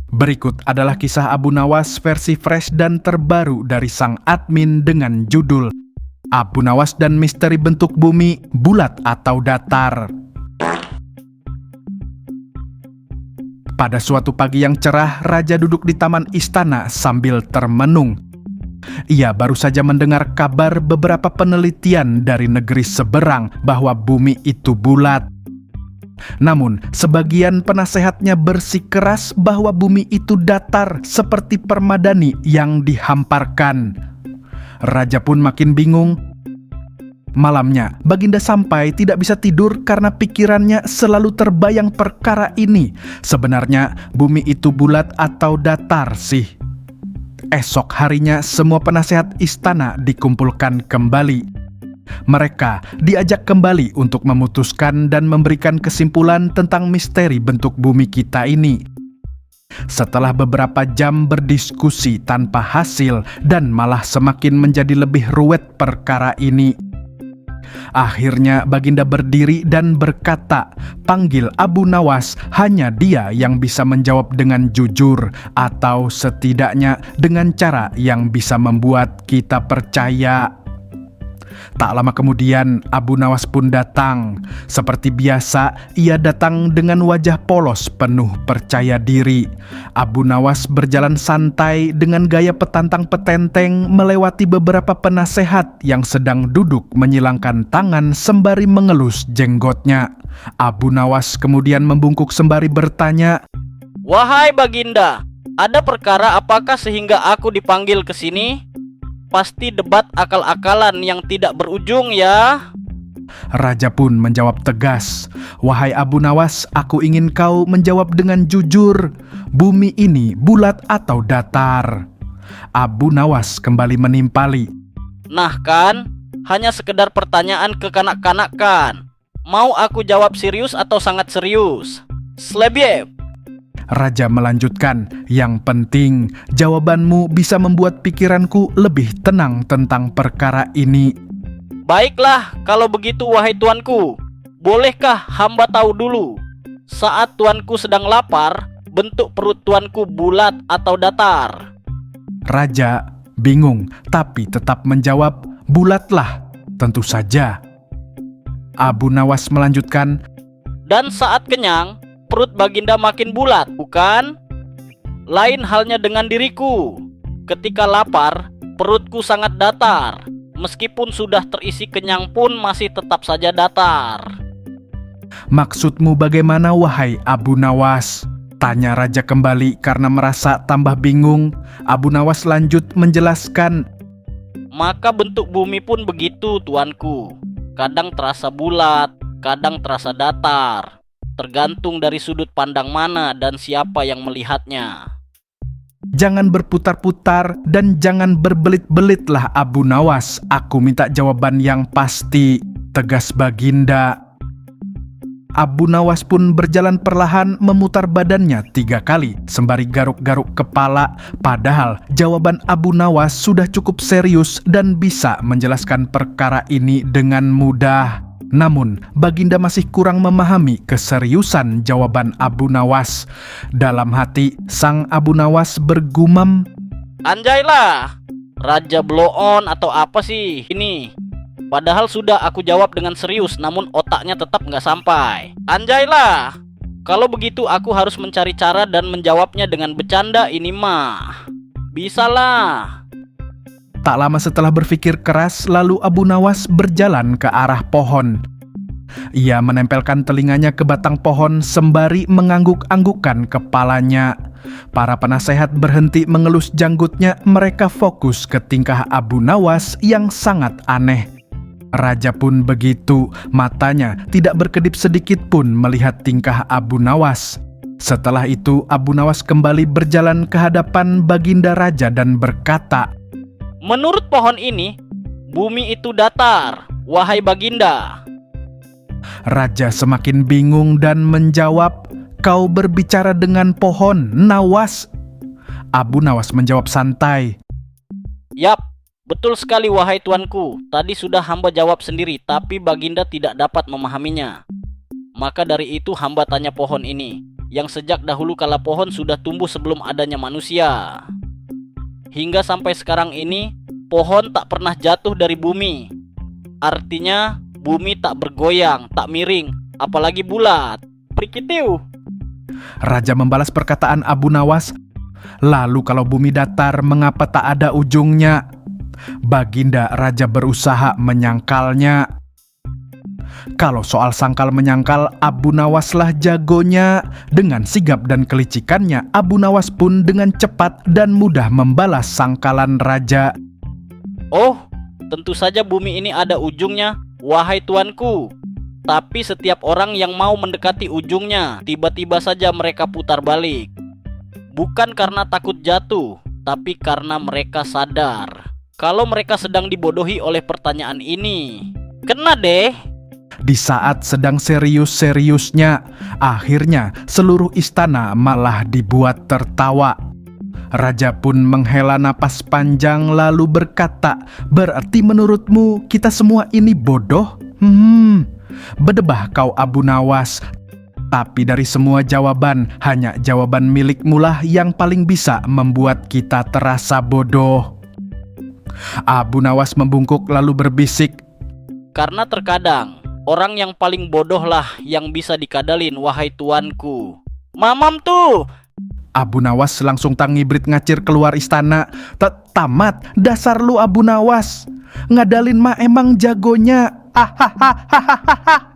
Berikut adalah kisah Abu Nawas versi fresh dan terbaru dari sang admin dengan judul Abu Nawas dan Misteri Bentuk Bumi, Bulat atau Datar. Pada suatu pagi yang cerah, Raja duduk di taman istana sambil termenung. Ia baru saja mendengar kabar beberapa penelitian dari negeri seberang bahwa bumi itu bulat. Namun, sebagian penasehatnya bersikeras bahwa bumi itu datar seperti permadani yang dihamparkan. Raja pun makin bingung. Malamnya, Baginda sampai tidak bisa tidur karena pikirannya selalu terbayang perkara ini. Sebenarnya, bumi itu bulat atau datar sih? Esok harinya, semua penasehat istana dikumpulkan kembali. Mereka diajak kembali untuk memutuskan dan memberikan kesimpulan tentang misteri bentuk bumi kita ini. Setelah beberapa jam berdiskusi tanpa hasil dan malah semakin menjadi lebih ruwet perkara ini, akhirnya Baginda berdiri dan berkata, "Panggil Abu Nawas, hanya dia yang bisa menjawab dengan jujur, atau setidaknya dengan cara yang bisa membuat kita percaya." Tak lama kemudian, Abu Nawas pun datang. Seperti biasa, ia datang dengan wajah polos penuh percaya diri. Abu Nawas berjalan santai dengan gaya petantang petenteng melewati beberapa penasehat yang sedang duduk menyilangkan tangan sembari mengelus jenggotnya. Abu Nawas kemudian membungkuk sembari bertanya, "Wahai Baginda, ada perkara apakah sehingga aku dipanggil ke sini? Pasti debat akal-akalan yang tidak berujung ya?" Raja pun menjawab tegas, "Wahai Abu Nawas, aku ingin kau menjawab dengan jujur. Bumi ini bulat atau datar?" Abu Nawas kembali menimpali, "Nah kan, hanya sekedar pertanyaan kekanak-kanakan. Mau aku jawab serius atau sangat serius? Slebiep." Raja melanjutkan, "Yang penting, jawabanmu bisa membuat pikiranku lebih tenang tentang perkara ini." "Baiklah, kalau begitu wahai tuanku. Bolehkah hamba tahu dulu, saat tuanku sedang lapar, bentuk perut tuanku bulat atau datar?" Raja bingung, tapi tetap menjawab, "Bulatlah, tentu saja." Abu Nawas melanjutkan, "Dan saat kenyang, perut Baginda makin bulat, bukan? Lain halnya dengan diriku. Ketika lapar, perutku sangat datar. Meskipun sudah terisi kenyang pun masih tetap saja datar." "Maksudmu bagaimana, wahai Abu Nawas?" tanya Raja kembali karena merasa tambah bingung. Abu Nawas lanjut menjelaskan, "Maka bentuk bumi pun begitu, tuanku. Kadang terasa bulat, kadang terasa datar. Tergantung dari sudut pandang mana dan siapa yang melihatnya." "Jangan berputar-putar dan jangan berbelit-belitlah Abu Nawas. Aku minta jawaban yang pasti," tegas Baginda. Abu Nawas pun berjalan perlahan memutar badannya 3 kali sembari garuk-garuk kepala. Padahal jawaban Abu Nawas sudah cukup serius dan bisa menjelaskan perkara ini dengan mudah. Namun, Baginda masih kurang memahami keseriusan jawaban Abu Nawas. Dalam hati, sang Abu Nawas bergumam, "Anjaylah, Raja blow on atau apa sih ini? Padahal sudah aku jawab dengan serius, namun otaknya tetap nggak sampai. Anjaylah, kalau begitu aku harus mencari cara dan menjawabnya dengan bercanda ini mah. Bisalah." Tak lama setelah berpikir keras, lalu Abu Nawas berjalan ke arah pohon. Ia menempelkan telinganya ke batang pohon sembari mengangguk-anggukkan kepalanya. Para penasehat berhenti mengelus janggutnya, mereka fokus ke tingkah Abu Nawas yang sangat aneh. Raja pun begitu, matanya tidak berkedip sedikit pun melihat tingkah Abu Nawas. Setelah itu, Abu Nawas kembali berjalan ke hadapan Baginda Raja dan berkata, "Menurut pohon ini, bumi itu datar, wahai Baginda." Raja semakin bingung dan menjawab, "Kau berbicara dengan pohon, Nawas." Abu Nawas menjawab santai, "Yap, betul sekali wahai tuanku. Tadi sudah hamba jawab sendiri, tapi Baginda tidak dapat memahaminya. Maka dari itu hamba tanya pohon ini, yang sejak dahulu kala pohon sudah tumbuh sebelum adanya manusia. Hingga sampai sekarang ini, pohon tak pernah jatuh dari bumi. Artinya, bumi tak bergoyang, tak miring, apalagi bulat. Prikitiu. Raja membalas perkataan Abu Nawas. Lalu kalau bumi datar, mengapa tak ada ujungnya? Baginda Raja berusaha menyangkalnya. Kalau soal sangkal menyangkal, Abu Nawas lah jagonya. Dengan sigap dan kelicikannya, Abu Nawas pun dengan cepat dan mudah membalas sangkalan raja. Oh, tentu saja bumi ini ada ujungnya, wahai tuanku. Tapi setiap orang yang mau mendekati ujungnya, tiba-tiba saja mereka putar balik. Bukan karena takut jatuh, tapi karena mereka sadar kalau mereka sedang dibodohi oleh pertanyaan ini. Kena deh. Di saat sedang serius-seriusnya, akhirnya seluruh istana malah dibuat tertawa. Raja pun menghela napas panjang lalu berkata, "Berarti menurutmu kita semua ini bodoh?" Bedebah kau Abu Nawas. Tapi dari semua jawaban, hanya jawaban milikmu lah yang paling bisa membuat kita terasa bodoh. Abu Nawas membungkuk lalu berbisik, Karena terkadang orang yang paling bodoh lah yang bisa dikadalin, wahai tuanku. Mamam tuh. Abu Nawas langsung tangibrit ngacir keluar istana. Tamat, dasar lu Abu Nawas. Ngadalin mah emang jagonya. Hahaha.